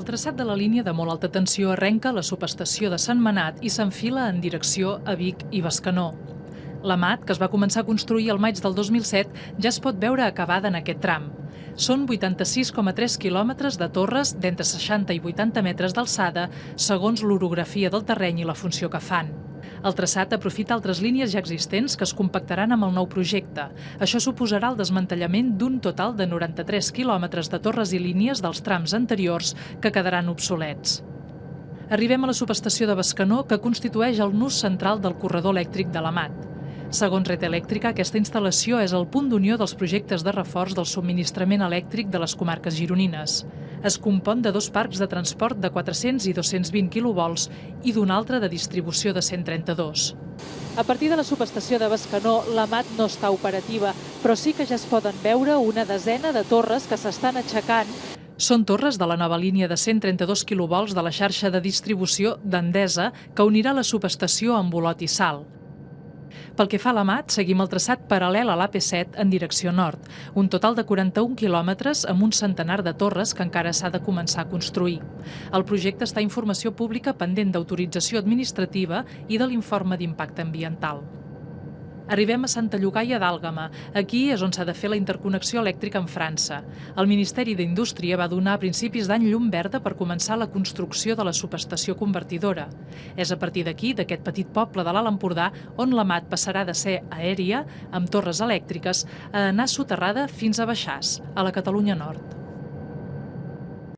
El traçat de la línia de molt alta tensió arrenca a la subestació de Sentmenat i s'enfila en direcció a Vic i Bescanó. La mat, que es va començar a construir al maig del 2007, ja es pot veure acabada en aquest tram. Són 86,3 quilòmetres de torres d'entre 60 i 80 metres d'alçada, segons l'orografia del terreny i la funció que fan. El traçat aprofita altres línies ja existents que es compactaran amb el nou projecte. Això suposarà el desmantellament d'un total de 93 quilòmetres de torres i línies dels trams anteriors que quedaran obsolets. Arribem a la subestació de Bescanó, que constitueix el nus central del corredor elèctric de la mat. Segons Red Eléctrica, aquesta instal·lació és el punt d'unió dels projectes de reforç del subministrament elèctric de les comarques gironines. Es compon de dos parcs de transport de 400 i 220 quilovolts i d'un altre de distribució de 132. A partir de la subestació de Bescanó, la mat no està operativa, però sí que ja es poden veure una desena de torres que s'estan aixecant. Són torres de la nova línia de 132 quilovolts de la xarxa de distribució d'Endesa que unirà la subestació amb Olot i Salt. Pel que fa a la mat, seguim el traçat paral·lel a l'AP7 en direcció nord, un total de 41 quilòmetres amb un centenar de torres que encara s'ha de començar a construir. El projecte està a informació pública pendent d'autorització administrativa i de l'informe d'impacte ambiental. Arribem a Santa Llogaia d'Àlguema. Aquí és on s'ha de fer la interconnexió elèctrica amb França. El Ministeri d'Indústria va donar a principis d'any llum verda per començar la construcció de la subestació convertidora. És a partir d'aquí, d'aquest petit poble de l'Alt Empordà, on la mat passarà de ser aèria, amb torres elèctriques, a anar soterrada fins a Baixàs, a la Catalunya Nord.